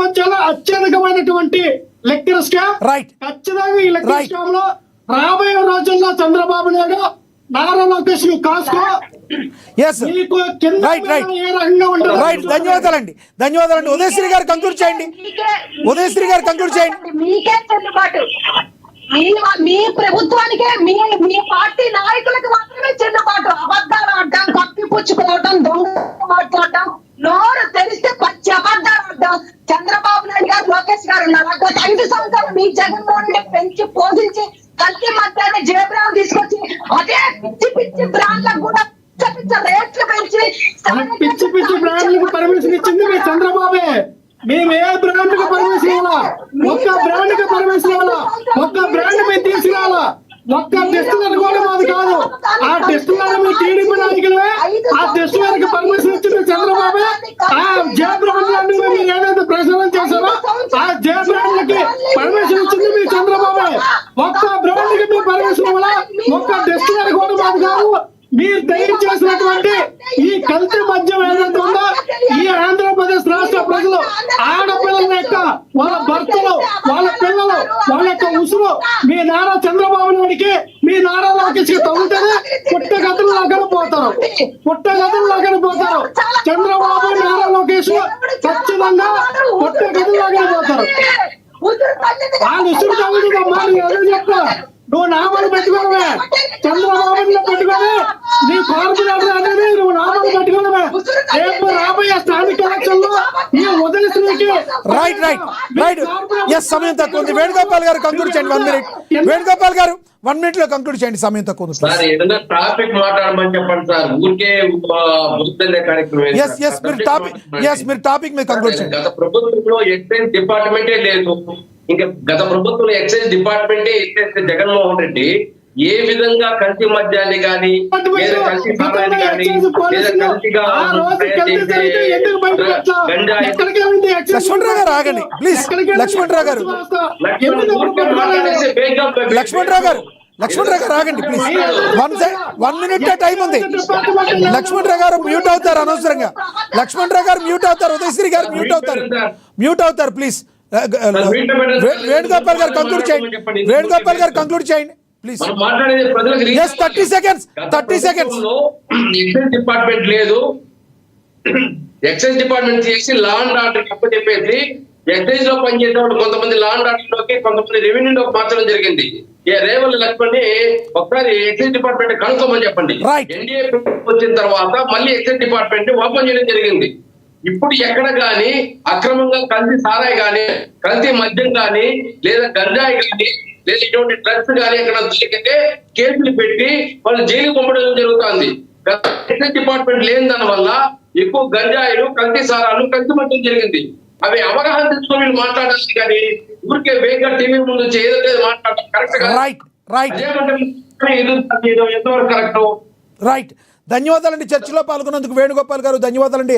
ప్రపంచంలో అత్యధికమైనటువంటి liquor scam. Right. ఖచ్చితంగా ఈ లెక్కర్ స్కామ్ లో రాబోయే రోజుల్లో చంద్రబాబు నాయుడు నారా లోకేష్ కాసుకో. ధన్యవాదాలండి. ఉదయశ్రీ గారు కంక్లూడ్ చేయండి. మీకే చెల్లుబాటు, మీ ప్రభుత్వానికే, మీ పార్టీ నాయకులకు మాత్రమే చెల్లుబాటు. అబద్ధాలు ఆడడం, కప్పిపుచ్చుకోవడం, దొంగ మాట్లాడడం, నోరు తెలిస్తే పచ్చి అబద్ధాలు ఆడడం. చంద్రబాబు నాయుడు గారు, లోకేష్ గారు ఉన్నారు. గత 5 సంవత్సరాలు మీ జగన్మోహన్ రెడ్డి పెంచి పోషించి కల్తీ మధ్యాహ్నం జయబ్రాండ్ తీసుకొచ్చి అదే పిచ్చి పిచ్చి బ్రాండ్లకు కూడా రేట్లు పెంచి పిచ్చి పిచ్చి బ్రాండ్లకు పర్మిషన్ ఇచ్చింది మీ చంద్రబాబే. మేము ఏ బ్రాండ్ కు పర్మిషన్ ఇవ్వాలా? ఒక్క బ్రాండ్ కు పర్మిషన్ ఇవ్వాలా? ఒక్క బ్రాండ్ మీద తీసుకురావాలా? ఒక్క టెస్టులర్ కూడా మాది కాదు. ఆ టెస్టులర్ మీ టీడీపీ నాయకులే. ఆ టెస్టులర్కి పర్మిషన్ ఇచ్చింది చంద్రబాబే. ఆ జే బ్రాండ్ మీరు ఏదైతే ప్రచారం చేశారో ఆ జే బ్రాండ్లకి పర్మిషన్ ఇచ్చింది మీ చంద్రబాబే. ఒక్క బ్రాండ్ కి మీ పర్మిషన్ ఇవ్వాలా? ఒక్క టెస్టులర్ కూడా మాది కాదు. మీరు తయారు చేసినటువంటి ఈ కల్తీ మద్యం ఏదైతే ఉందో ఈ ఆంధ్రప్రదేశ్ రాష్ట్ర ప్రజలు ఆడపిల్లల యొక్క వాళ్ళ భర్తలు, వాళ్ళ పిల్లలు, వాళ్ళ యొక్క ఉసురు మీ నారా చంద్రబాబు నాయుడికి, మీ నారా లోకేష్ కి తగ్గుతుంది. పుట్టగతుల్లాగానే పోతారు. చంద్రబాబు, నారా లోకేష్ ఖచ్చితంగా పుట్టగతుల్లాగానే పోతారు. వాళ్ళు ఉసురు తగ్గుతుందమ్మా. నేను అదే చెప్తా. నువ్వు నామాలు పెట్టుకోవడమే, చంద్రబాబుని పెట్టుకొని నీ కార్పొరేటర్ అనేది నువ్వు నామాలు పెట్టుకోవడమే. రేపు రాబోయే స్థానిక ఎలక్షన్ లో ఈ ఉదయశ్రీకి సమయం తక్కువ ఉంది. వేణుగోపాల్ గారు కంక్లూడ్ చేయండి. 1 minute. వేణుగోపాల్ గారు 1 minute లో కంక్లూడ్ చేయండి. సమయం తక్కువ ఉంది. టాపిక్ మాట్లాడమని చెప్పండి సార్. ఊరికే మీరు టాపిక్ మీద కంక్లూడ్ చేయండి. గత ప్రభుత్వంలో ఎక్సైజ్ డిపార్ట్మెంటే లేదు. ఇంకా గత ప్రభుత్వంలో ఎక్సైజ్ డిపార్ట్మెంటే ఇచ్చేస్తే జగన్మోహన్ రెడ్డి ఏ విధంగా కల్తీ మద్యాన్ని కానీ లేదా కల్తీ సారాన్ని కానీ లేదా కల్తీగా లక్ష్మణరావు గారు ఆగండి ప్లీజ్. లక్ష్మణరావు గారు ఆగండి ప్లీజ్. 1 minute టైం ఉంది. లక్ష్మణరావు గారు మ్యూట్ అవుతారు అనవసరంగా. ఉదయశ్రీ గారు మ్యూట్ అవుతారు ప్లీజ్. వేణుగోపాల్ గారు కంక్లూడ్ చేయండి ప్లీజ్. 30 seconds. ఎక్సైజ్ డిపార్ట్మెంట్ లేదు. ఎక్సైజ్ డిపార్ట్మెంట్ చేసి లా అండ్ ఆర్డర్ అప్పు చెప్పేసి ఎక్సైజ్ లో పనిచేసే వాళ్ళు కొంతమంది లా అండ్ ఆర్డర్ లోకి, కొంతమంది రెవెన్యూలోకి మార్చడం జరిగింది. రేవల్ లక్ష్మణ్ ఒకసారి ఎక్సైజ్ డిపార్ట్మెంట్ కనుక్కోమని చెప్పండి. ఎన్డీఏ వచ్చిన తర్వాత మళ్ళీ ఎక్సైజ్ డిపార్ట్మెంట్ ఓపెన్ చేయడం జరిగింది. ఇప్పుడు ఎక్కడ గాని అక్రమంగా కల్తీ సారాయి గాని, కల్తీ మద్యం గాని, లేదా గంజాయి గాని, లేదా ఇటువంటి డ్రగ్స్ గాని ఎక్కడ దొరికితే కేసులు పెట్టి వాళ్ళు జైలు పంపడం జరుగుతుంది. ఎక్సైజ్ డిపార్ట్మెంట్ లేని దాని వల్ల ఎక్కువ గంజాయిలు, కల్తీ సారాలు, కల్తీ మద్యం జరిగింది. అవి అవగాహన తెచ్చుకొని మాట్లాడాలి కానీ ఊరికే వేగంగా టీవీ ముందు ఏదో మాట్లాడడం కరెక్ట్ కాదు. ఎంతవరకు కరెక్ట్? ధన్యవాదాలండి. చర్చలో పాల్గొన్నందుకు వేణుగోపాల్ గారు ధన్యవాదాలండి.